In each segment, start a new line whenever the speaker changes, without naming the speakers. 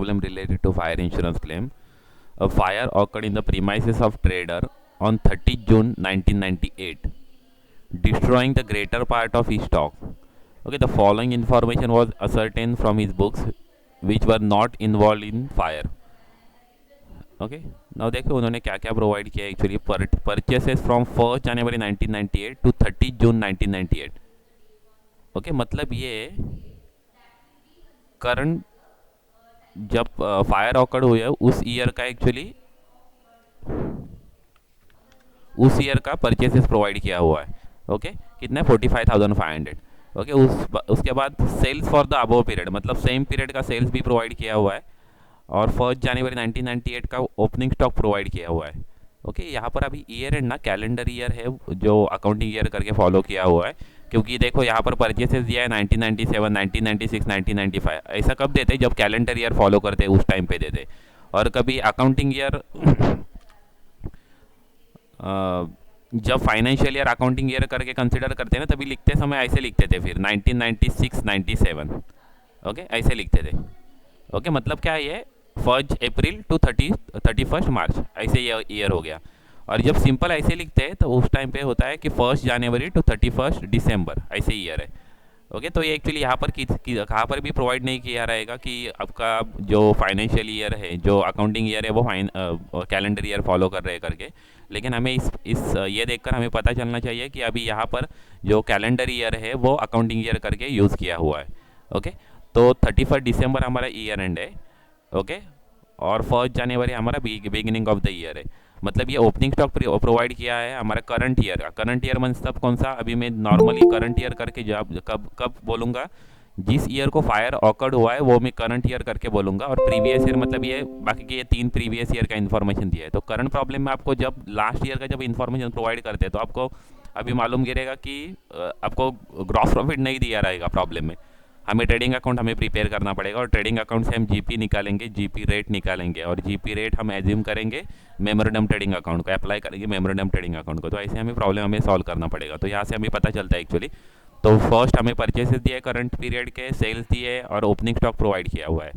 problem related to fire insurance claim. A fire occurred in the premises of trader on 30th June 1998, destroying the greater part of his stock. Okay, the following information was ascertained from his books, which were not involved in fire. Okay now देखो उन्होंने क्या क्या provide किया actually. Purchases from 1 January 1998 to 30 June 1998. Okay मतलब ये current जब fire awkward हुआ है उस ईयर का एक्चुअली उस ईयर का परचेसेस प्रोवाइड किया हुआ है. ओके कितना 45,500. ओके उसके बाद sales for the above period मतलब सेम पीरियड का सेल्स भी प्रोवाइड किया हुआ है और 1 जनवरी 1998 का ओपनिंग स्टॉक प्रोवाइड किया हुआ है. ओके यहाँ पर अभी ईयर एंड ना कैलेंडर ईयर है जो अकाउंटिंग ईयर करके फॉलो किया हुआ है, क्योंकि देखो यहाँ पर परचेसेस दिया है 1997, 1996, 1995. ऐसा कब देते जब कैलेंडर ईयर फॉलो करते उस टाइम पे देते. और कभी अकाउंटिंग ईयर जब फाइनेंशियल ईयर अकाउंटिंग ईयर करके कंसिडर करते हैं ना तभी लिखते समय ऐसे लिखते थे फिर 1996, 97. ओके ऐसे लिखते थे. ओके मतलब क्या है ये 1 अप्रैल टू 31 मार्च ऐसे ये ईयर हो गया. और जब सिंपल ऐसे लिखते हैं तो उस टाइम पे होता है कि 1 जनवरी टू 31 दिसंबर ऐसे ईयर है. ओके तो ये एक्चुअली यहाँ पर कहाँ पर भी प्रोवाइड नहीं किया रहेगा कि आपका जो फाइनेंशियल ईयर है जो अकाउंटिंग ईयर है वो कैलेंडर ईयर फॉलो कर रहे करके. लेकिन हमें इस ये देखकर हमें पता चलना चाहिए कि अभी यहाँ पर जो कैलेंडर ईयर है वो अकाउंटिंग ईयर करके यूज़ किया हुआ है. ओके तो 31 दिसंबर हमारा ईयर एंड है. ओके और 1 जनवरी हमारा बिगिनिंग ऑफ द ईयर है. मतलब ये ओपनिंग स्टॉक प्रोवाइड किया है हमारा करंट ईयर का. करंट ईयर मतलब कौन सा, अभी मैं नॉर्मली करंट ईयर करके जब कब बोलूँगा जिस ईयर को फायर ऑकर्ड हुआ है वो मैं करंट ईयर करके बोलूँगा. और प्रीवियस ईयर मतलब ये बाकी के ये 3 प्रीवियस ईयर का इन्फॉर्मेशन दिया है. तो करंट प्रॉब्लम में आपको जब लास्ट ईयर का जब इन्फॉर्मेशन प्रोवाइड करते हैं तो आपको अभी मालूम गिरेगा कि आपको ग्रॉस प्रॉफिट नहीं दिया रहेगा प्रॉब्लम में. हमें ट्रेडिंग अकाउंट हमें प्रिपेयर करना पड़ेगा और ट्रेडिंग अकाउंट से हम जीपी निकालेंगे, जीपी रेट निकालेंगे और जीपी रेट हम एज्यूम करेंगे मेमोरेंडम ट्रेडिंग अकाउंट को अप्लाई करेंगे मेमोरेंडम ट्रेडिंग अकाउंट को. तो ऐसे हमें प्रॉब्लम हमें सॉल्व करना पड़ेगा. तो यहाँ से हमें पता चलता है एक्चुअली. तो फर्स्ट हमें परचेसेस दिए करंट पीरियड के, सेल्स दिए और ओपनिंग स्टॉक प्रोवाइड किया हुआ है.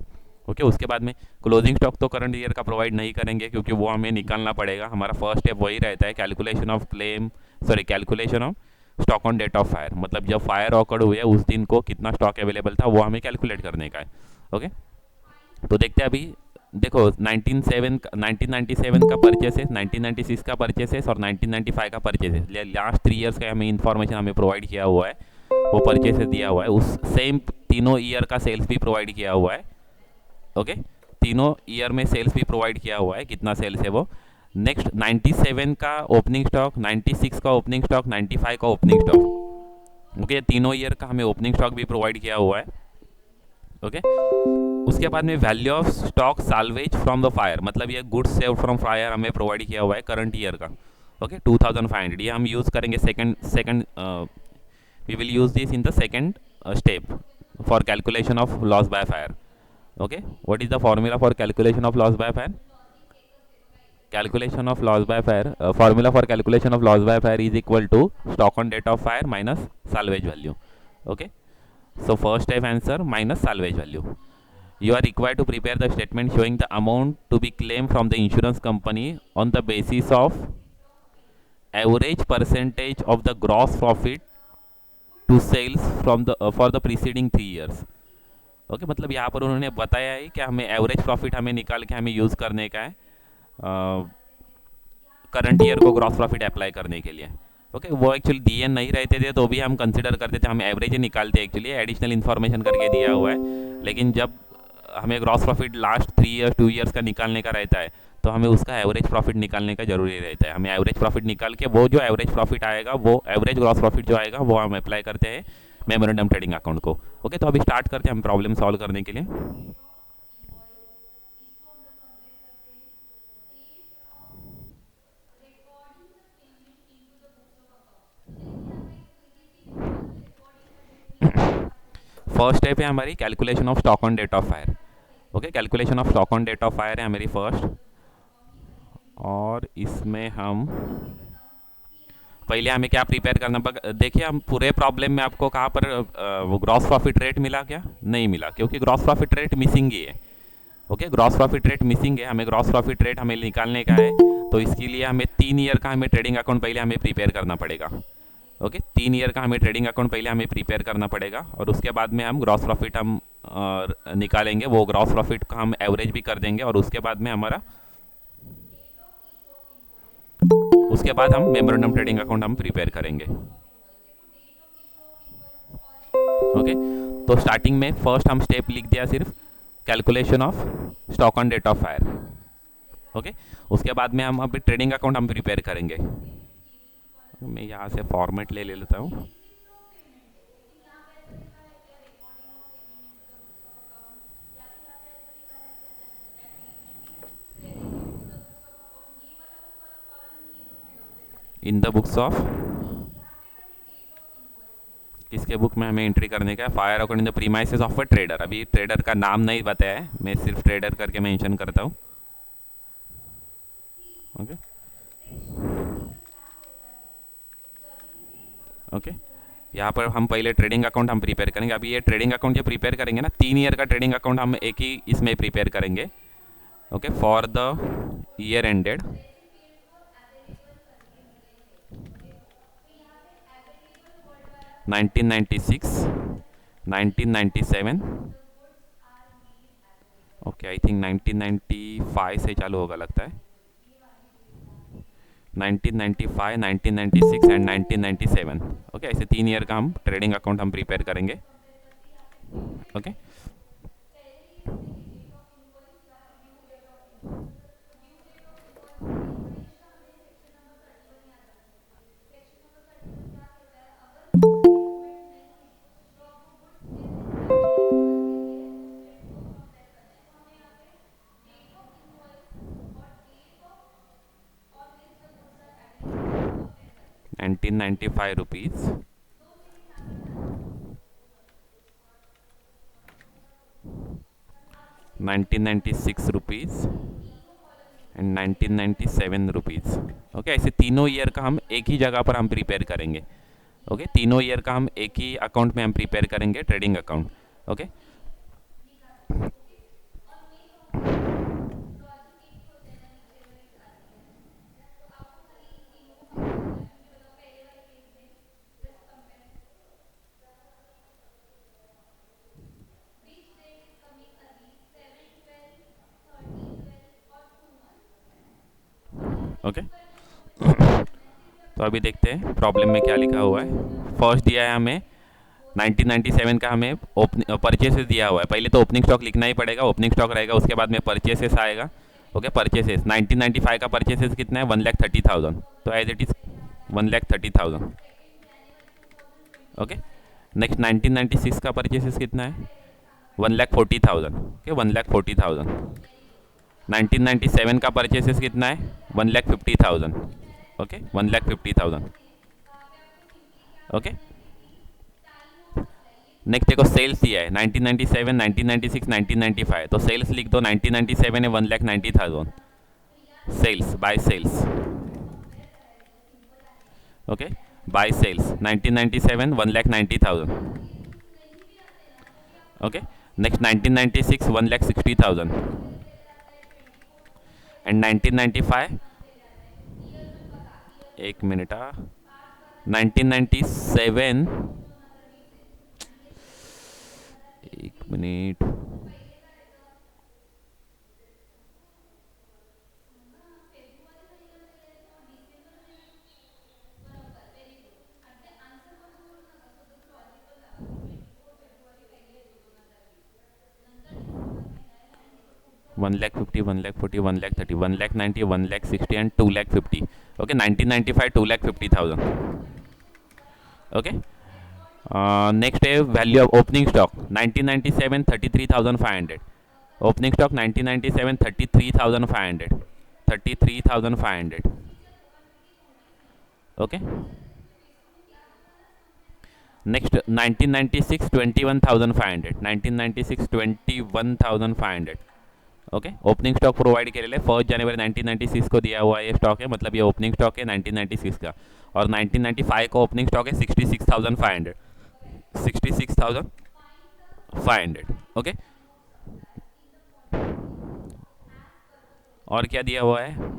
ओके उसके बाद में क्लोजिंग स्टॉक तो करंट ईयर का प्रोवाइड नहीं करेंगे क्योंकि वो हमें निकालना पड़ेगा. हमारा फर्स्ट स्टेप वही रहता है calculation of stock on date of fire. मतलब जब फायर ऑकर्ड हुए उस दिन को कितना स्टॉक अवेलेबल था वो हमें कैलकुलेट करने का है. ओके तो देखते हैं अभी. देखो 1997 का परचेसेस, 1996 का परचेसेस और 1995 का परचेसेस लास्ट 3 ईयर्स का हमें इन्फॉर्मेशन हमें प्रोवाइड किया हुआ है. वो परचेसेस दिया हुआ है. उस सेम तीनों ईयर का सेल्स भी प्रोवाइड किया हुआ है. ओके तीनों ईयर में सेल्स भी प्रोवाइड किया हुआ है कितना सेल्स है वो. नेक्स्ट 97 का ओपनिंग स्टॉक, 96 का ओपनिंग स्टॉक, 95 का ओपनिंग स्टॉक. ओके तीनों ईयर का हमें ओपनिंग स्टॉक भी प्रोवाइड किया हुआ है. ओके उसके बाद में value of stock salvage from the fire मतलब ये गुड्स सेव फ्रॉम फायर हमें प्रोवाइड किया हुआ है करंट ईयर का. ओके 2500 ये हम यूज़ करेंगे second we will use this in the second step for calculation of loss by fire. Okay what is the formula for calculation of loss by fire? Calculation of loss by fire, formula for calculation of loss by fire is equal to stock on date of fire minus salvage value. Okay, so first step answer minus salvage value. You are required to prepare the statement showing the amount to be claimed from the insurance company on the basis of average percentage of the gross profit to sales from the for the preceding 3 years. Okay, मतलब यहाँ पर उन्होंने बताया है कि हमें average profit हमें निकाल के हमें यूज़ करने का है करंट ईयर को ग्रॉस प्रॉफिट अप्लाई करने के लिए. ओके वो एक्चुअली दिए नहीं रहते थे तो भी हम कंसिडर करते थे, हम एवरेज ही निकालते एक्चुअली एडिशनल इन्फॉर्मेशन करके दिया हुआ है. लेकिन जब हमें gross profit last 3 years 2 years का निकालने का रहता है तो हमें उसका एवरेज प्रॉफिट निकालने का जरूरी रहता है. हमें एवरेज प्रॉफिट निकाल के वो जो एवरेज प्रॉफिट आएगा वो एवरेज ग्रॉस प्रॉफिट जो आएगा वो हम अप्लाई करते हैं मेमोरेंडम ट्रेडिंग अकाउंट को. ओके तो अभी स्टार्ट करते हैं हम प्रॉब्लम सॉल्व करने के लिए. फर्स्ट स्टेप है हमारी calculation of stock on date of fire. Okay calculation of stock on date of fire है हमारी फर्स्ट. और इसमें हम पहले हमें क्या प्रिपेयर करना पड़ेगा. देखिए हम पूरे प्रॉब्लम में आपको कहाँ पर वो ग्रॉस प्रॉफिट रेट मिला क्या? नहीं मिला क्योंकि ग्रॉस प्रॉफिट रेट मिसिंग ही है. Okay, gross profit rate missing है, हमें ग्रॉस प्रॉफिट रेट हमें निकालने का है, तो इसके लिए हमें 3 ईयर का हमें ट्रेडिंग अकाउंट पहले हमें प्रिपेयर करना पड़ेगा। ओके, 3 ईयर का हमें ट्रेडिंग अकाउंट पहले हमें प्रिपेयर करना पड़ेगा, और उसके बाद में हम ग्रॉस प्रॉफिट हम निकालेंगे। वो ग्रॉस प्रॉफिट का हम एवरेज भी कर देंगे, और उसके बाद में हम मेमोरेंडम ट्रेडिंग अकाउंट हम प्रिपेयर करेंगे। ओके, तो स्टार्टिंग में फर्स्ट हम स्टेप लिख दिया सिर्फ calculation of stock on date of fire. Okay, उसके बाद में हम अभी ट्रेडिंग अकाउंट हम प्रिपेयर करेंगे। मैं यहाँ से फॉर्मेट ले लेता हूँ। इन द बुक्स ऑफ, किसके बुक में हमें एंट्री करने का है, fire account in the premises of a trader. अभी ट्रेडर का नाम नहीं बताया है, मैं सिर्फ ट्रेडर करके मेंशन करता हूँ। ओके ओके, यहाँ पर हम पहले ट्रेडिंग अकाउंट हम प्रिपेयर करेंगे। अभी ये ट्रेडिंग अकाउंट जो प्रिपेयर करेंगे ना, 3 ईयर का ट्रेडिंग अकाउंट हम एक ही इसमें प्रिपेयर करेंगे। Okay, for the year ended 1996, 1997, okay I think 1995 से चालू होगा लगता है, 1995, 1996 एंड 1997। ओके, ऐसे 3 ईयर का हम ट्रेडिंग अकाउंट हम प्रिपेयर करेंगे। Okay, ₹1995, 1996 rupees and 1997 rupees. Okay, ऐसे तीनों ईयर का हम एक ही जगह पर हम प्रिपेयर करेंगे। ओके, तीनों ईयर का हम एक ही अकाउंट में हम प्रिपेयर करेंगे, ट्रेडिंग अकाउंट। ओके, ओके, तो अभी देखते हैं प्रॉब्लम में क्या लिखा हुआ है। फर्स्ट दिया है हमें 1997 का, हमें परचेसेस दिया हुआ है। पहले तो ओपनिंग स्टॉक लिखना ही पड़ेगा, ओपनिंग स्टॉक रहेगा, उसके बाद में परचेसेस आएगा। ओके, परचेसेस 1995 का परचेसेस कितना है, 1,30,000, तो as it is 1,30,000। Okay, next 1996 का परचेसेस कितना है, 1,40,000। ओके, 1,40,000। 1997 का परचेसेस कितना है, 1,50,000। ओके, 1,50,000। ओके, नेक्स्ट देखो सेल्स दिया है 1997, 1996, 1995, तो सेल्स लिख दो। 1997 है 1,90,000 sales, by sales. Okay, by sales 1997 1,90,000। Okay, next 1996 1,60,000 and 1995, एक मिनट, 1997, एक minute, $1,50,000, $1,40,000, $1,30,000, $1,90,000, $1,60,000 and $2,50,000. Okay, 1995 $2,50,000. Okay. Next है value of opening stock 1997 33,500. Opening stock 1997 33,500. 33,500. Okay. Next 1996 21,500. 1996 21,500. Okay, opening stock provide केलेलं आहे 1 जनवरी 1996 को दिया हुआ ये स्टॉक है, मतलब ये ओपनिंग स्टॉक है 1996 का। और 1995 का ओपनिंग स्टॉक है 66,500, 66,500। ओके, और क्या दिया हुआ है,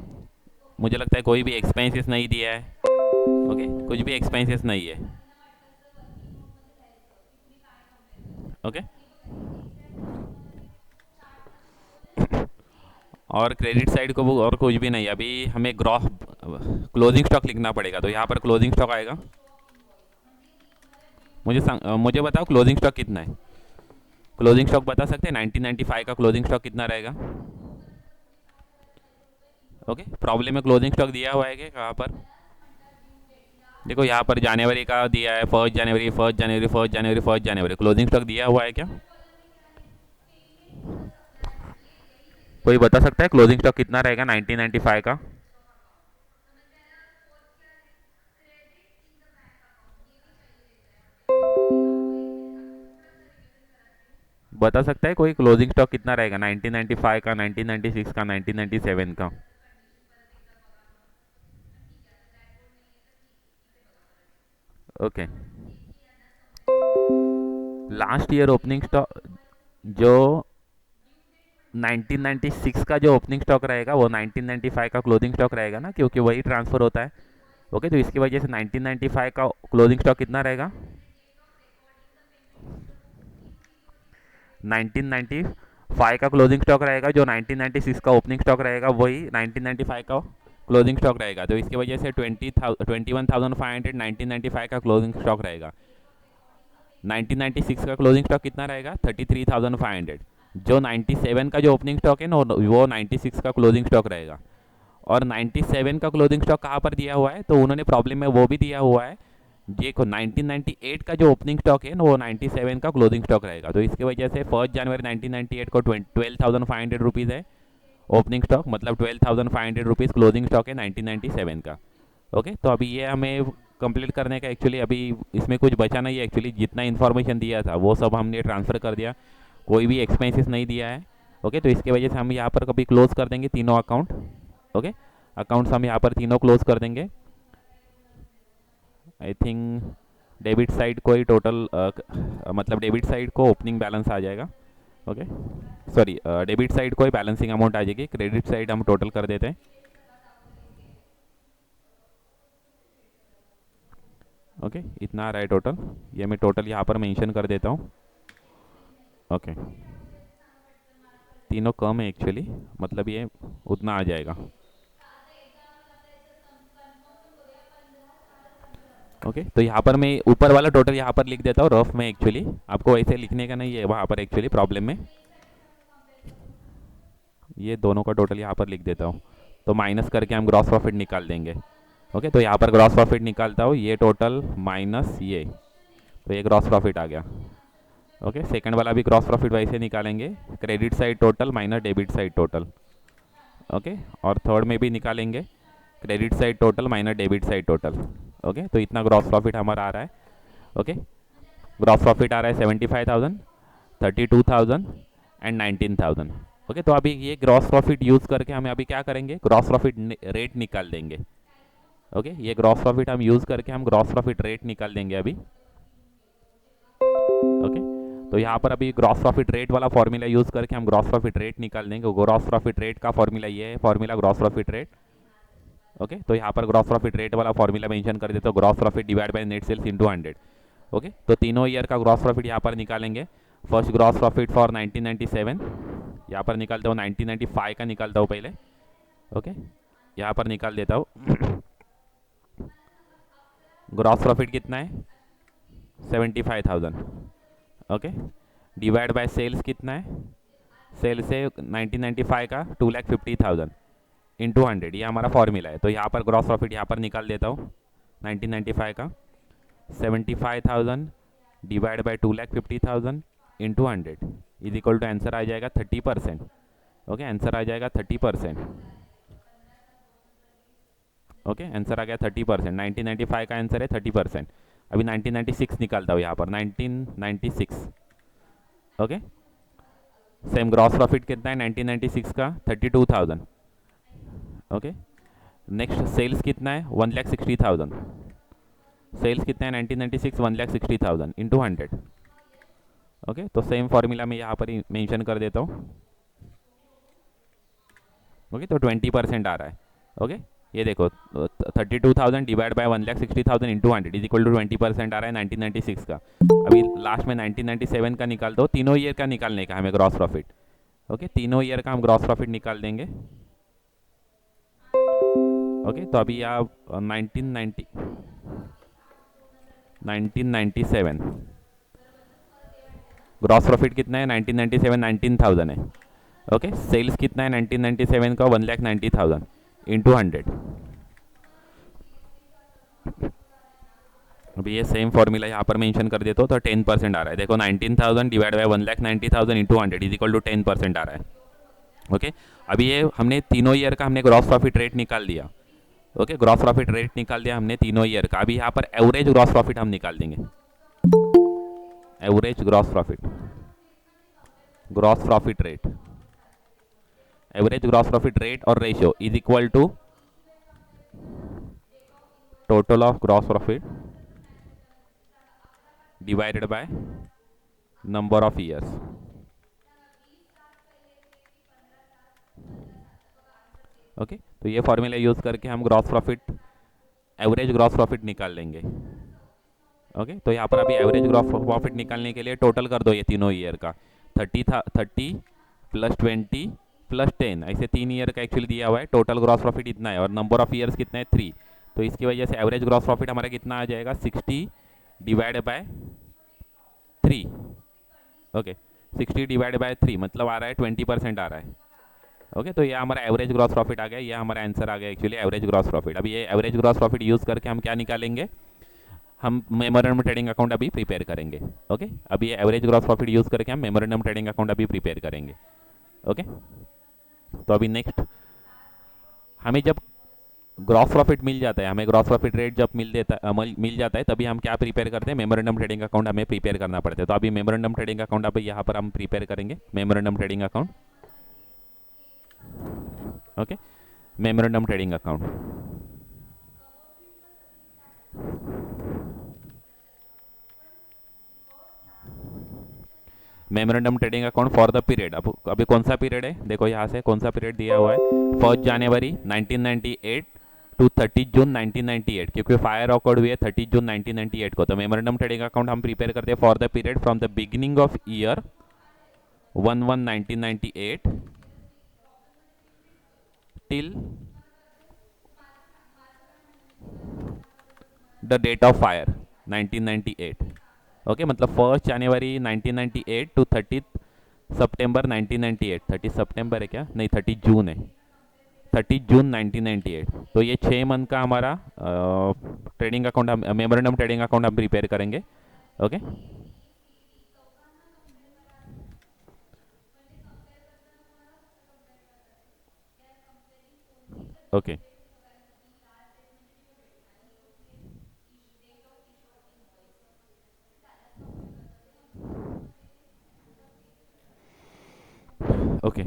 मुझे लगता है कोई भी एक्सपेंसेस नहीं दिया है। ओके, कुछ भी एक्सपेंसेस नहीं है। ओके, और क्रेडिट साइड को वो और कुछ भी नहीं, अभी हमें ग्रॉस क्लोजिंग स्टॉक लिखना पड़ेगा। तो यहाँ पर क्लोजिंग स्टॉक आएगा। मुझे बताओ क्लोजिंग स्टॉक कितना है। क्लोजिंग स्टॉक बता सकते हैं 1995 का क्लोजिंग स्टॉक कितना रहेगा। ओके, प्रॉब्लम में क्लोजिंग स्टॉक दिया हुआ है क्या कहाँ पर? देखो यहाँ पर जनवरी का दिया है, 1 जनवरी 1 जनवरी 1 जनवरी 1 जनवरी, क्लोजिंग स्टॉक दिया हुआ है क्या? कोई बता सकता है क्लोजिंग स्टॉक कितना रहेगा 1995 का? बता सकता है कोई क्लोजिंग स्टॉक कितना रहेगा 1995 का, 1996 का, 1997 का? Okay, last year opening stock जो 1996 का जो ओपनिंग स्टॉक रहेगा वो 1995 का क्लोजिंग स्टॉक रहेगा ना, क्योंकि वही ट्रांसफ़र होता है। ओके, तो इसकी वजह से 1995 का क्लोजिंग स्टॉक कितना रहेगा? 1995 का क्लोजिंग स्टॉक रहेगा, जो 1996 का ओपनिंग स्टॉक रहेगा वही 1995 का क्लोजिंग स्टॉक रहेगा। तो इसकी वजह से 21,500 1995 का क्लोजिंग स्टॉक रहेगा। 1996 का क्लोजिंग स्टॉक कितना रहेगा? 33,500। जो 97 का जो ओपनिंग स्टॉक है ना वो 96 का क्लोजिंग स्टॉक रहेगा। और 97 का क्लोजिंग स्टॉक कहाँ पर दिया हुआ है, तो उन्होंने प्रॉब्लम में वो भी दिया हुआ है। देखो 1998 का जो ओपनिंग स्टॉक है ना वो 97 का क्लोजिंग स्टॉक रहेगा। तो इसकी वजह से 1 जनवरी 1998 को 12,500 रुपीज़ है ओपनिंग स्टॉक, मतलब 12,500 रुपीज़ क्लोजिंग स्टॉक है 1997 का। ओके, तो अभी ये हमें कंप्लीट करने का, एक्चुअली अभी इसमें कुछ बचा नहीं है। एक्चुअली जितना इन्फॉर्मेशन दिया था वो सब हमने ट्रांसफ़र कर दिया, कोई भी एक्सपेंसेस नहीं दिया है। ओके, तो इसकी वजह से हम यहाँ पर कभी क्लोज कर देंगे तीनों अकाउंट। ओके, अकाउंट्स हम यहाँ पर तीनों क्लोज कर देंगे। आई थिंक डेबिट साइड को ही टोटल मतलब डेबिट साइड को ओपनिंग बैलेंस आ जाएगा। ओके, सॉरी, डेबिट साइड को ही बैलेंसिंग अमाउंट आ जाएगी, क्रेडिट साइड हम टोटल कर देते हैं। ओके, इतना आ रहा है टोटल, ये मैं टोटल यहाँ पर मेंशन कर देता हूँ। ओके, तीनों कम है एक्चुअली, मतलब ये उतना आ जाएगा। ओके, तो यहाँ पर मैं ऊपर वाला टोटल यहाँ पर लिख देता हूँ रफ में। एक्चुअली आपको ऐसे लिखने का नहीं है वहाँ पर, एक्चुअली प्रॉब्लम में ये दोनों का टोटल यहाँ पर लिख देता हूँ, तो माइनस करके हम ग्रॉस प्रॉफिट निकाल देंगे। ओके, तो यहाँ पर ग्रॉस प्रॉफिट निकालता हूँ, ये टोटल माइनस ये, तो ये ग्रॉस प्रॉफिट आ गया। ओके, सेकंड वाला भी ग्रॉस प्रॉफिट वैसे निकालेंगे, credit side total minus debit side total. Okay, और थर्ड में भी निकालेंगे credit side total minus debit side total. Okay, तो इतना ग्रॉस प्रॉफिट हमारा आ रहा है। ओके, ग्रॉस प्रॉफिट आ रहा है 75,000, 32,000 एंड 19,000। ओके, तो अभी ये ग्रॉस प्रॉफिट यूज़ करके हमें अभी क्या करेंगे, ग्रॉस प्रॉफिट रेट निकाल देंगे। ओके, ये ग्रॉस प्रॉफिट हम यूज़ करके हम ग्रॉस प्रॉफिट रेट निकाल देंगे अभी। ओके, तो यहाँ पर अभी ग्रॉस प्रॉफिट रेट वाला फॉर्मूला यूज़ करके हम ग्रॉस प्रॉफिट रेट निकाल देंगे। ग्रॉस प्रॉफिट रेट का फॉर्मूला ये है, formula gross profit rate. Okay, तो यहाँ पर ग्रॉस प्रॉफिट रेट वाला फॉर्मूला मेंशन कर देते हो, gross profit divide by net sales into 100। Okay, तो तीनों ईयर का ग्रॉस प्रॉफिट यहाँ पर निकालेंगे। फर्स्ट ग्रॉस प्रॉफिट फॉर 1997 यहाँ पर निकालता हूँ, 1995 का निकालता हूँ पहले। ओके, यहाँ पर निकाल देता हूँ। ग्रॉस प्रॉफिट कितना है 75,000। ओके, डिवाइड बाय सेल्स कितना है, सेल्स है 1995 का 2,50,000 इंटू 100, ये हमारा फॉर्मूला है। तो यहाँ पर ग्रॉस प्रॉफिट यहाँ पर निकाल देता हूँ 1995 का 75,000 divide by 2,50,000 into 100 is equal to answer आ जाएगा 30%। ओके, आंसर आ जाएगा 30%। ओके, आंसर आ गया 30%। 1995 का आंसर है 30%। अभी 1996 निकालता हूँ यहाँ पर, 1996। ओके, सेम ग्रॉस प्रॉफिट कितना है 1996 का 32,000। ओके, नेक्स्ट सेल्स कितना है 1,60,000। सेल्स कितना है 1996 1,60,000 इंटू 100। ओके, तो सेम फॉर्मूला मैं यहाँ पर मेंशन कर देता हूँ। ओके, तो 20% आ रहा है। ओके, ये देखो 32,000 divide by 1,60,000 into 100 is equal to 20% आ रहा है 1996 का। अभी लास्ट में 1997 का निकाल दो, तीनों ईयर का निकालने का हमें ग्रॉस प्रॉफिट। ओके, तीनों ईयर का हम ग्रॉस प्रॉफिट निकाल देंगे। ओके, तो अभी आप 1997 ग्रॉस प्रॉफिट कितना है 1997 19,000 है। ओके, सेल्स कितना है 1997 का 1,90,000 इंटू 100। अभी ये सेम फॉर्मूला यहाँ पर मेंशन कर देता हूँ तो 10% आ रहा है। देखो 19,000 divide by 1,90,000 into 100 is equal to 10% आ रहा है। ओके, अभी ये हमने तीनों ईयर का हमने ग्रॉस प्रॉफिट रेट निकाल दिया। ओके, ग्रॉस प्रॉफिट रेट निकाल दिया हमने तीनों ईयर का। अभी यहाँ पर एवरेज ग्रॉस प्रॉफिट हम निकाल देंगे। Average gross profit rate, average gross profit rate और ratio is equal to total of gross profit divided by number of years. Okay, तो ये फॉर्मूला यूज करके हम gross profit, average gross profit निकाल लेंगे। ओके, तो यहाँ पर अभी एवरेज ग्रॉस प्रॉफिट निकालने के लिए टोटल कर दो ये तीनों ईयर का। 30 प्लस 20 प्लस 10, ऐसे 3 ईयर का एक्चुअली दिया हुआ है। टोटल ग्रॉस प्रॉफिट इतना है और नंबर ऑफ ईयर्स कितना है 3। तो इसकी वजह से एवरेज ग्रॉस प्रॉफिट हमारा कितना आ जाएगा 60 divide by 3। Okay, 60 divide by 3 मतलब आ रहा है 20% आ रहा है। ओके, तो ये हमारा एवरेज ग्रॉस प्रॉफिट आ गया, ये हमारा आंसर आ गया एक्चुअली एवरेज ग्रॉस प्रॉफिट। अभी ये एवरेज ग्रॉस प्रॉफिट यूज़ करके हम क्या निकालेंगे, हम मेमोरेंडम ट्रेडिंग अकाउंट अभी प्रिपेयर करेंगे। ओके, अभी ये एवरेज ग्रॉस प्रॉफिट यूज़ करके हम मेमोरेंडम ट्रेडिंग अकाउंट अभी प्रिपेयर करेंगे। ओके, तो अभी नेक्स्ट हमें जब ग्रॉस प्रॉफिट मिल जाता है, हमें ग्रॉस प्रॉफिट रेट जब मिल जाता है तभी हम क्या प्रिपेयर करते हैं, मेमोरेंडम ट्रेडिंग अकाउंट हमें प्रिपेयर करना पड़ता है। तो अभी मेमोरेंडम ट्रेडिंग अकाउंट अभी यहाँ पर हम प्रिपेयर करेंगे, memorandum trading account. Okay, memorandum trading account. Memorandum trading account for the period, अब अभी कौन सा पीरियड है, देखो यहाँ से कौन सा पीरियड दिया हुआ है, 1 जनवरी 1998 टू 30 जून 1998, क्योंकि फायर ऑकर्ड हुई है 30 जून 1998 को। तो मेमोरेंडम ट्रेडिंग अकाउंट हम प्रिपेयर करते हैं for the period from the beginning of year 1/1/1998 till the date of fire 1998। Okay, मतलब 1 जनवरी 1998 टू 30 सितंबर 1998। 30 सितंबर है क्या, नहीं 30 जून है, 30 जून 1998। तो ये 6 मंथ का हमारा ट्रेडिंग अकाउंट, हम मेमोरेंडम ट्रेडिंग अकाउंट हम प्रिपेयर करेंगे। ओके, ओके, ओके,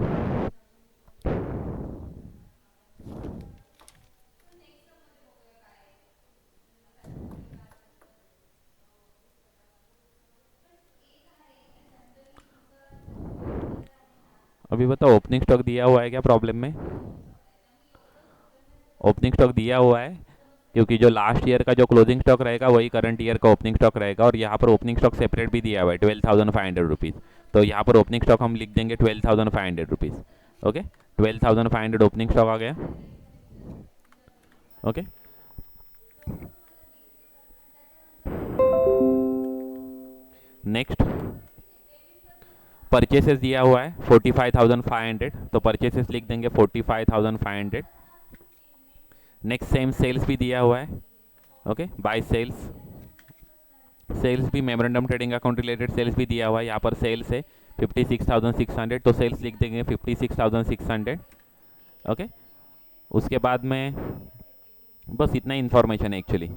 अभी बताओ ओपनिंग स्टॉक दिया हुआ है क्या प्रॉब्लम में? ओपनिंग स्टॉक दिया हुआ है, क्योंकि जो लास्ट ईयर का जो क्लोजिंग स्टॉक रहेगा वही करंट ईयर का ओपनिंग स्टॉक रहेगा। और यहाँ पर ओपनिंग स्टॉक सेपरेट भी दिया हुआ है 12,500 रुपीज़। तो यहाँ पर ओपनिंग स्टॉक हम लिख देंगे 12,500 रुपीज़। ओके, 12,500 ओपनिंग स्टॉक आ गया। ओके, नेक्स्ट परचेसेस दिया हुआ है 45,500, तो परचेसेस लिख देंगे 45,500। नेक्स्ट सेम सेल्स भी दिया हुआ है। ओके, बाय सेल्स, सेल्स भी memorandum trading account related sales भी दिया हुआ है। यहाँ पर सेल्स है 56,600, तो सेल्स लिख देंगे 56,600। ओके, उसके बाद में बस इतना ही इन्फॉर्मेशन है एक्चुअली।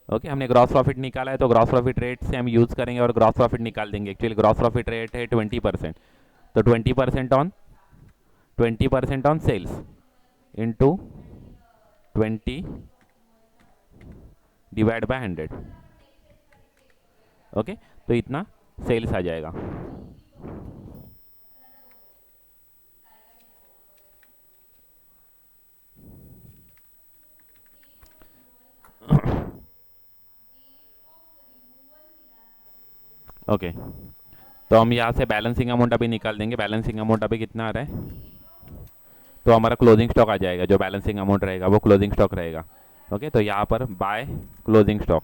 ओके, हमने ग्रॉस प्रॉफिट निकाला है तो ग्रॉस प्रॉफिट रेट से हम यूज़ करेंगे और ग्रॉस प्रॉफिट निकाल देंगे। एक्चुअली ग्रॉस प्रॉफिट रेट है 20%, तो 20% on sales into 20 divide by 100। Okay, तो इतना सेल्स आ जाएगा। ओके, तो हम यहाँ से बैलेंसिंग अमाउंट अभी निकाल देंगे। बैलेंसिंग अमाउंट अभी कितना आ रहा है, तो हमारा क्लोजिंग स्टॉक आ जाएगा। जो बैलेंसिंग अमाउंट रहेगा वो क्लोजिंग स्टॉक रहेगा। ओके, तो यहाँ पर by closing stock,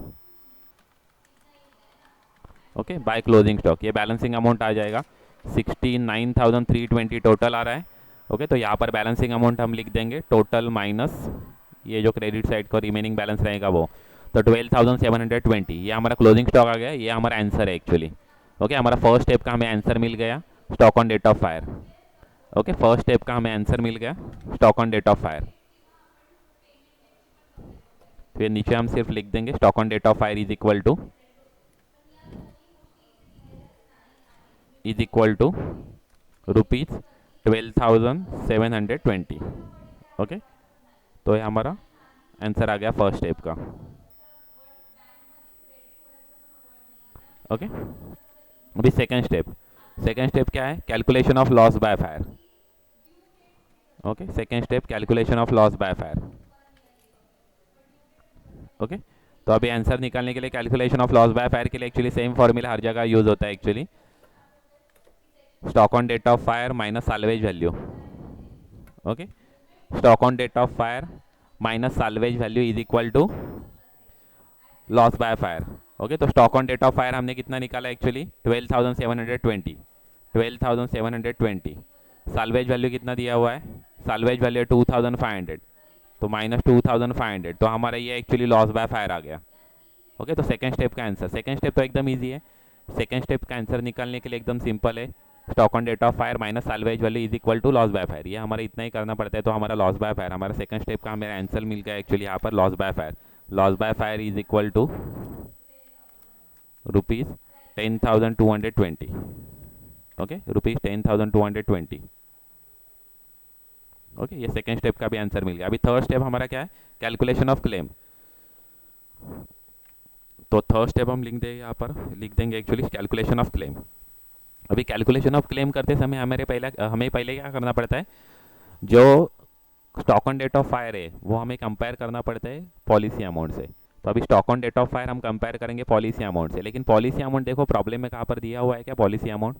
okay by closing stock, ये बैलेंसिंग अमाउंट आ जाएगा। 69,320 टोटल आ रहा है। ओके, तो यहाँ पर बैलेंसिंग अमाउंट हम लिख देंगे टोटल माइनस ये जो क्रेडिट साइड का रिमेनिंग बैलेंस रहेगा वो, तो 12,720 ये हमारा क्लोजिंग स्टॉक आ गया। ये हमारा आंसर है एक्चुअली। ओके, हमारा फर्स्ट स्टेप का हमें आंसर मिल गया, stock on date of fire. Okay, first step का हमें आंसर मिल गया, stock on date of fire. फिर नीचे हम सिर्फ लिख देंगे stock on date of fire is equal to rupees 12,720। Okay, तो ये हमारा आंसर आ गया फर्स्ट स्टेप का। ओके, अभी सेकंड स्टेप क्या है, calculation of loss by fire. Okay, second step calculation of loss by fire. Okay, तो अभी आंसर निकालने के लिए calculation of loss by fire के लिए एक्चुअली सेम फॉर्मूला हर जगह यूज होता है actually, stock on date of fire minus salvage value. Okay, stock on date of fire minus salvage value is equal to loss by fire. Okay, तो stock on date of fire हमने कितना निकाला actually, 12,720। 12,720 salvage value कितना दिया हुआ है, salvage value 2,500, तो minus 2,500, तो हमारा ये एक्चुअली लॉस बाय फायर आ गया। ओके, तो सेकंड स्टेप का आंसर, सेकंड स्टेप तो एकदम इजी है। सेकंड स्टेप का आंसर निकालने के लिए एकदम सिंपल है, stock on date of fire minus salvage value is equal to loss by fire. ये हमारा इतना ही करना पड़ता है, तो हमारा लॉस बाय फायर, हमारा सेकंड स्टेप का हमें आंसर मिल गया एक्चुअली यहाँ पर loss by fire. Loss by fire is equal to rupees 10,220। Okay, rupees 10,220। Okay, ये सेकंड स्टेप का भी आंसर मिल गया। अभी थर्ड स्टेप हमारा क्या है, कैलकुलेशन ऑफ क्लेम। तो थर्ड स्टेप हम लिख देंगे यहाँ पर, लिख देंगे एक्चुअली कैलकुलेशन ऑफ क्लेम। अभी कैलकुलेशन ऑफ क्लेम करते समय हमें पहले क्या करना पड़ता है, जो stock on date of fire है वो हमें कंपेयर करना पड़ता है पॉलिसी अमाउंट से। तो अभी stock on date of fire हम कंपेयर करेंगे पॉलिसी अमाउंट से, लेकिन पॉलिसी अमाउंट देखो प्रॉब्लम में कहाँ पर दिया हुआ है, क्या पॉलिसी अमाउंट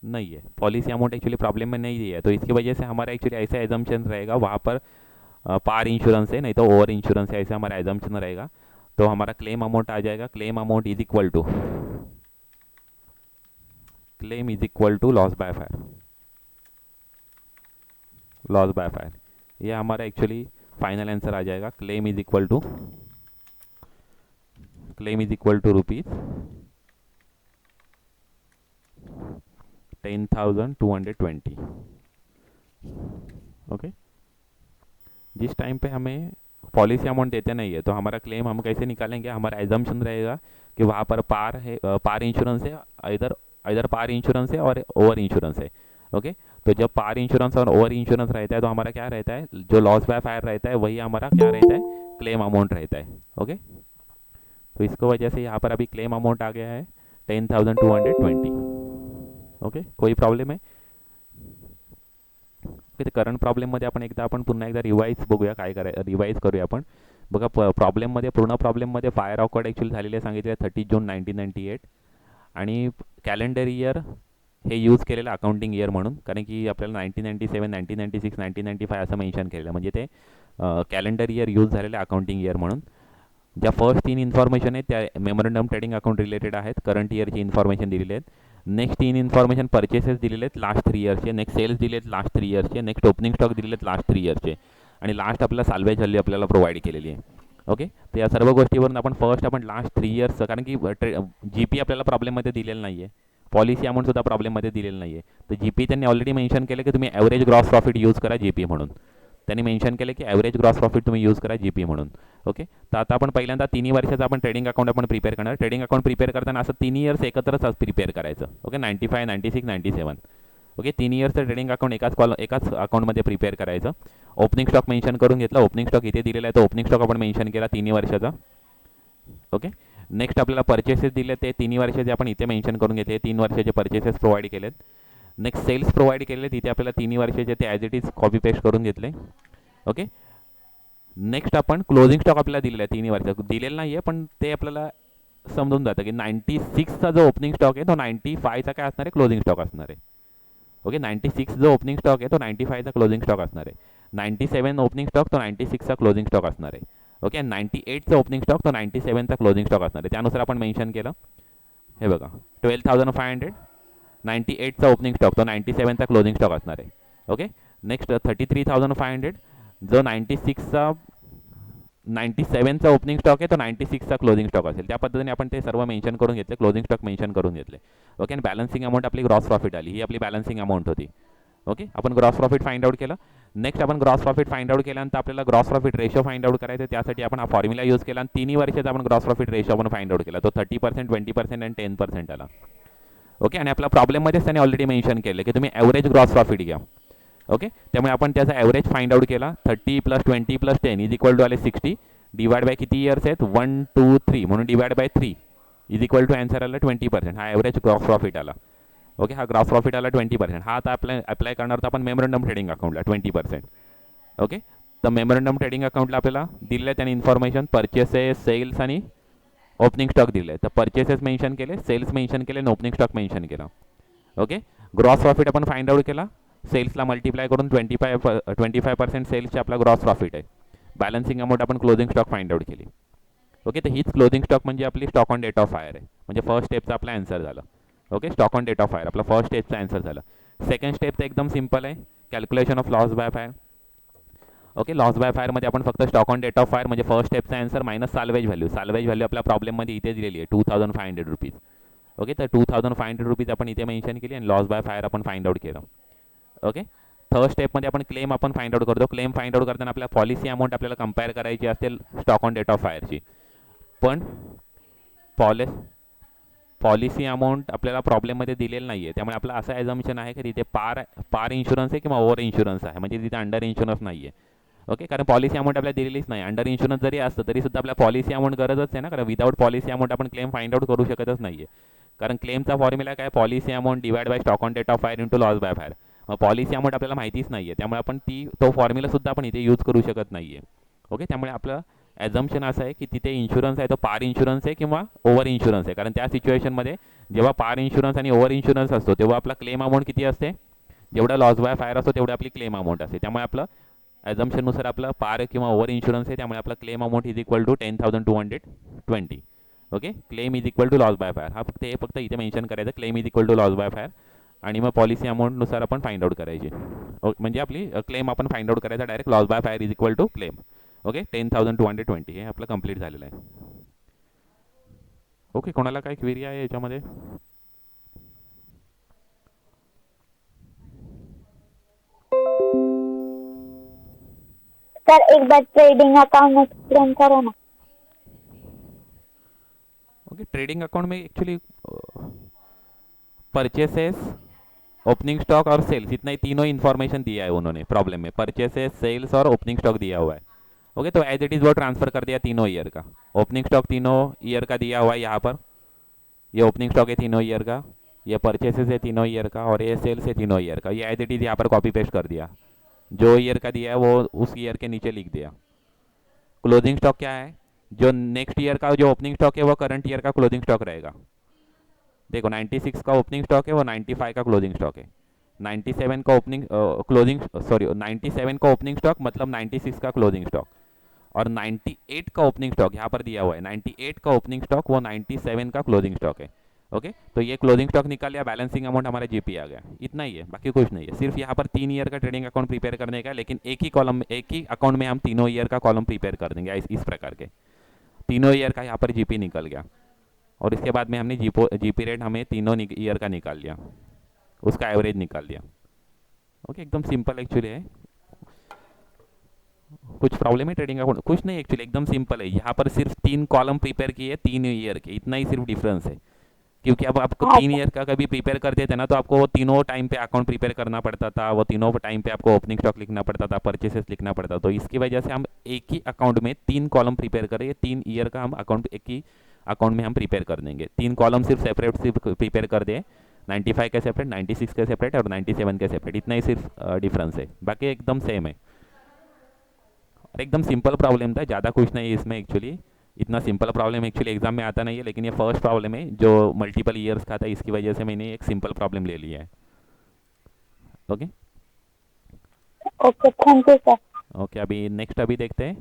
नहीं है, पॉलिसी अमाउंट एक्चुअली प्रॉब्लम में नहीं दिया है। तो इसकी वजह से हमारा एक्चुअली ऐसा एजम्पशन रहेगा वहाँ पर पार इंश्योरेंस है, नहीं तो ओवर इंश्योरेंस है, ऐसा हमारा एजम्पशन रहेगा। तो हमारा क्लेम अमाउंट आ जाएगा, claim amount is equal to loss by fire. Loss by fire ये हमारा एक्चुअली फाइनल आंसर आ जाएगा। Claim is equal to rupees 10,220। Okay, जिस टाइम पे हमें पॉलिसी अमाउंट देते नहीं है तो हमारा क्लेम हम कैसे निकालेंगे, हमारा एजम्पशन रहेगा कि वहाँ पर पार है, पार इंश्योरेंस है, इधर पार इंश्योरेंस है और ओवर इंश्योरेंस है। ओके, तो जब पार इंश्योरेंस और ओवर इंश्योरेंस रहता है तो हमारा क्या रहता है, जो लॉस बाय फायर रहता है वही हमारा क्या रहता है, क्लेम अमाउंट रहता है। ओके, तो इसको वजह से यहाँ पर अभी क्लेम अमाउंट आ गया है 10,220। ओके, कोई प्रॉब्लेम आहे, ओके, करंट प्रॉब्लेममध्ये आपण पुन्हा एकदा रिवाइज बघूया, काय रिवाइज करूया आपण। बघा प्रॉब्लेममध्ये पूर्ण प्रॉब्लेममध्ये फायर ऑकवर्ड ॲक्च्युअली झालेले सांगितले 30 जून 1998 आणि कॅलेंडर इयर हे यूज केलेलं अकाउंटिंग इयर म्हणून, कारण की आपल्याला 1997, 1996, 1995 असं मेन्शन केलेलं, म्हणजे ते कॅलेंडर इयर यूज झालेलं अकाउंटिंग इयर म्हणून। ज्या फर्स्ट 3 इन्फॉर्मेशन आहेत त्या मेमोरंडम ट्रेडिंग अकाउंट रिलेटेड आहेत, करंट इयरची इन्फॉर्मेशन दिलेली आहेत। नेक्स्ट 3 इन्फॉर्मेशन परचेसेस दिलेले आहेत लास्ट 3 इयर्सचे, नेक्स्ट सेल्स दिले आहेत लास्ट 3 इयर्सचे, नेक्स्ट ओपनिंग स्टॉक दिलेले आहेत लास्ट 3 इयर्सचे, आणि लास्ट आपल्याला साल्वेज व्हॅल्यू आपल्याला प्रोव्हाइड केलेली आहे। ओके, तर या सर्व गोष्टीवरून आपण फर्स्ट आपण लास्ट 3 इयर्सचं, कारण की जी पी आपल्याला प्रॉब्लेममध्ये दिलेलं नाही आहे, पॉलिसी अमाऊंटसुद्धा प्रॉब्लेममध्ये दिलेलं नाही आहे, तर जी पी त्यांनी ऑलरेडी मेन्शन केलं की तुम्ही ॲव्हरेज ग्रॉस प्रॉफिट यूज करा जी पी म्हणून, त्यांनी मेन्शन केलं की ॲव्हरेज ग्रॉस प्रॉफिट तुम्ही यूज करा जी पी म्हणून। ओके, तर आता आपण पहिल्यांदा 3 वर्षाचं आपण ट्रेडिंग अकाउंट आपण प्रिपेअर करणार। ट्रेडिंग अकाउंट प्रिपेअर करताना असं 3 इयर्स एकत्रच प्रिपेअर करायचं। ओके, 95, 96, 97, ओके, 3 इयर्सचं ट्रेडिंग अकाउंट एकाच अकाउंटमध्ये प्रिपेअर करायचं। ओपनिंग स्टॉक मेन्शन करून घेतला, ओपनिंग स्टॉक इथे दिलेला आहे, तो ओपनिंग स्टॉक आपण मेन्शन केला 3 वर्षाचा। ओके, नेक्स्ट आपल्याला परचेसेस दिले, ते 3 वर्षाचे आपण इथे मेन्शन करून घेतले, 3 वर्षाचे परचेसेस प्रोव्हाइड केलेत। नेक्स्ट सेल्स प्रोव्हाइड केलेले, तिथे आपल्याला 3 वर्षाचे ते as it is copy paste करून घेतले। ओके, नेक्स्ट आपण क्लोजिंग स्टॉक आपल्याला दिलेला आहे 3 वर्ष दिलेलं नाही आहे, पण ते आपल्याला समजून जातं की 96चा जो ओपनिंग स्टॉक आहे तो 95चा काय असणार आहे, क्लोजिंग स्टॉक असणार आहे. ओके, 96 जो ओपनिंग स्टॉक आहे तो 95चा क्लोजिंग स्टॉक असणार आहे. 97 ओपनिंग स्टॉक तो 96चा क्लोजिंग स्टॉक असणार आहे. ओके, 98चा ओपनिंग स्टॉक तो 97चा क्लोजिंग स्टॉक असणार आहे. त्यानुसार आपण मेन्शन केलं. हे बघा, 12,500 98चा ओपनिंग स्टॉक तो 97चा क्लोजिंग स्टॉक असणार आहे. ओके, नेक्स्ट 33,500 जो 97चा ओपनिंग स्टॉक आहे तो 96चा क्लोजिंग स्टॉक असेल. त्या पद्धतीने आपण ते सर्व मेन्शन करून घेतले, क्लोजिंग स्टॉक मेन्शन करून घेतले. ओके, आणि बॅलन्सिंग अमाऊंट आपली ग्रॉस प्रॉफिट आली, ही आपली बॅलन्सिंग अमाऊंट होती. ओके, आपण ग्रॉस प्रॉफिट फाइंड आउट केलं. नेक्स्ट आपण ग्रॉस प्रॉफिट फाइंड आउट केल्यानंतर आपल्याला gross profit ratio find out करायचं. त्यासाठी आपण हा फॉर्म्युला यूज केला आणि तिन्ही वर्षाचा आपण ग्रॉस प्रॉफिट रेशो आपण फाइंड आउट केला. तो 30%, 20% आणि 10% आला. ओके, आणि आपल्या प्रॉब्लेममध्येच त्याने ऑलरेडी मेन्शन केलं की तुम्ही ॲव्हरेज ग्रॉस प्रॉफिट घ्या. ओके, त्यामुळे आपण त्याचा ॲव्हरेज फाइंड आउट केला. 30 + 20 + 10 इज इक्वल टू आले 60. डिवाइड बाय किती इयर्स आहेत, 1 2 3 म्हणून divide by 3 is equal to answer आला 20%. हा ॲव्हरेज ग्रॉस प्रॉफिट आला. ओके, हा ग्रॉस प्रॉफिट आला 20%. हा आता अप्लाय करणार होता आपण मेमोरंडम ट्रेडिंग अकाउंटला 20%. ओके, तर मेमोरंडम ट्रेडिंग अकाउंटला आपल्याला दिलेलं आहे त्याने इन्फॉर्मेशन, परचेसेस, सेल्स आणि ओपनिंग स्टॉक दिले आहे. तर परचेसेस मेन्शन केले, सेल्स मेन्शन केले आणि ओपनिंग स्टॉक मेन्शन केला. ओके, ग्रॉस प्रॉफिट आपण फाइंड आउट केला. सेल्सला मल्टिप्लाय करून 25% सेल्सचे आपला ग्रॉस प्रॉफिट आहे. बॅलन्सिंग अमाऊंट आपण क्लोजिंग स्टॉक फाइंड आउट केली. ओके, तर हीच क्लोजिंग स्टॉक म्हणजे आपली stock on date of fire आहे. म्हणजे फर्स्ट स्टेपचा आपला आन्सर झाला. Okay, stock on date of fire आपला फर्स्ट स्टेपचा आन्सर झाला. सेकंड स्टेप तर एकदम सिंपल आहे, calculation of loss by fire. Okay, loss by फायरमध्ये आपण फक्त stock on date of fire म्हणजे फर्स्ट स्टेपचा answer minus salvage value. Salvage value आपल्या प्रॉब्लेममध्ये इथे दिलेली आहे 2,500 रुपीज. ओके, तर 2,500 रुपीज आपण इथे मेन्शन केली आणि लॉस बाय फायर आपण फाइंड आउट केलं. ओके, थर्ड स्टेपमध्ये आपण क्लेम आपण फाइंड आउट करतो. क्लेम फाइंड आउट करताना आपल्या पॉलिसी अमाऊंट आपल्याला कंपेअर करायची असेल स्टॉक ऑन डेट ऑफ फायरची. पण पॉलिसी अमाऊंट आपल्याला प्रॉब्लेममध्ये दिलेलं नाही आहे. त्यामुळे आपलं असं ॲझम्पशन आहे की तिथे पार इन्शुरन्स आहे किंवा ओव्हर इन्शुरन्स आहे, म्हणजे तिथे अंडर इन्शुरन्स नाही आहे. ओके, कारण पॉलिसी अमाऊंट आपल्याला दिलेलीच नाही. अंडर इन्शुरन्स जरी असतं तरी सुद्धा आपल्या पॉलिसी अमाऊंट गरजच आहे ना, कारण विदाउट पॉलिसी अमाऊंट आपण क्लेम फाइंड आउट करू शकतच नाही आहे. कारण क्लेमचा फॉर्म्युला काय, policy amount divide by stock on date of fire into loss by fire. Policy amount आपल्याला माहितीच नाही आहे, त्यामुळे आपण तो फॉर्म्युलासुद्धा आपण इथे यूज करू शकत नाही आहे. ओके, त्यामुळे आपलं ॲझम्पशन असं आहे की तिथे इन्शुरन्स आहे तो पार इन्शुरन्स आहे किंवा ओव्हर इन्शुरन्स आहे. कारण त्या सिच्युएशनमध्ये जेव्हा पार इन्शुरन्स आणि ओव्हर इन्शुरन्स असतो तेव्हा आपला क्लेम अमाऊंट किती असते, जेवढा लॉस बाय फायर असतो तेवढी आपली क्लेम अमाऊंट असते. त्यामुळे आपलं ॲझम्पशननुसार आपलं पार किंवा ओव्हर इन्शुरन्स आहे, त्यामुळे आपला claim amount is equal to 10,220. Okay, claim is equal to loss by fire. हा फक्त इथे मेन्शन करायचं, claim is equal to loss by fire. आणि मग पॉलिसी अमाऊंटनुसार आपण फाइंड आउट करायची. म्हणजे आपली क्लेम आपण फाइंड आउट करायचा direct loss by fire is equal to claim. Okay, 10,220 हे आपलं कंप्लीट झालेलं आहे. ओके, कोणाला काय क्वेरी आहे याच्यामध्ये?
सर एक बार ट्रेडिंग अकाउंट एक्सप्लेन करो ना.
ओके, ट्रेडिंग अकाउंट में एक्चुअली परचेसेस, ओपनिंग स्टॉक और सेल्स, इतना ही तीनों इन्फॉर्मेशन दिया है उन्होंने प्रॉब्लम में. परचेसेस, सेल्स और ओपनिंग स्टॉक दिया हुआ है. ओके, तो एज इट इज़ वो ट्रांसफ़र कर दिया तीनों ईयर का. ओपनिंग स्टॉक तीनों ईयर का दिया हुआ है यहाँ पर. ये ओपनिंग स्टॉक है तीनों ईयर का, ये परचेसेस है तीनों ईयर का और ये सेल्स है तीनों ईयर का. ये एज इट इज़ यहाँ पर कॉपी पेस्ट कर दिया. जो ईयर का दिया है वो उस ईयर के नीचे लिख दिया. क्लोजिंग स्टॉक क्या है, जो नेक्स्ट ईयर का जो ओपनिंग स्टॉक है वो करंट ईयर का क्लोजिंग स्टॉक रहेगा. देखो 96 का ओपनिंग स्टॉक है वो 95 का क्लोजिंग स्टॉक है. 97 का ओपनिंग क्लोजिंग 97 का ओपनिंग स्टॉक मतलब 96 का क्लोजिंग स्टॉक. और 98 का ओपनिंग स्टॉक यहाँ पर दिया हुआ है. 98 का ओपनिंग स्टॉक वो 97 का क्लोजिंग स्टॉक है. ओके, तो ये क्लोजिंग स्टॉक निकाल लिया, बैलेंसिंग अमाउंट हमारा जीपी आ गया. इतना ही है, बाकी कुछ नहीं है. सिर्फ यहाँ पर 3 ईयर का ट्रेडिंग अकाउंट प्रिपेयर करने का, लेकिन एक ही अकाउंट में हम तीनों ईयर का कॉलम प्रिपेयर कर देंगे इस प्रकार के. तीनों ईयर का यहाँ पर जीपी निकल गया और इसके बाद में हमने जीपी रेट हमें तीनों ईयर का निकाल लिया, उसका एवरेज निकाल लिया. ओके, एकदम सिंपल एक्चुअली है. कुछ प्रॉब्लम है ट्रेडिंग अकाउंट? कुछ नहीं, एक्चुअली एकदम सिंपल है. यहाँ पर सिर्फ 3 कॉलम प्रिपेयर किए 3 ईयर के, इतना ही सिर्फ डिफरेंस है. क्योंकि अब आपको 3 ईयर का कभी प्रिपेयर करते थे ना, तो आपको वो तीनों टाइम पे अकाउंट प्रिपेयर करना पड़ता था, वो तीनों टाइम पे आपको ओपनिंग स्टॉक लिखना पड़ता था, परचेसेस लिखना पड़ता था. तो इसकी वजह से हम एक ही अकाउंट में 3 कॉलम प्रिपेयर करें. 3 ईयर का हम अकाउंट एक ही अकाउंट में हम प्रिपेयर कर देंगे. 3 कॉलम सिर्फ सेपरेट प्रिपेयर कर दें, 95 के सेपरेट, 96 के सेपरेट और 97 के सेपरेट. इतना ही सिर्फ डिफरेंस है, बाकी एकदम सेम है. एकदम सिंपल प्रॉब्लम था, ज़्यादा कुछ नहीं है इसमें एक्चुअली. इतना सिंपल प्रॉब्लम एक्चुअली एग्जाम में आता नहीं है, लेकिन ये फर्स्ट प्रॉब्लम है जो मल्टीपल ईयर्स का था, इसकी वजह से मैंने एक सिंपल प्रॉब्लम ले लिया है। Okay
okay, thank you sir.
Okay, अभी नेक्स्ट अभी देखते हैं।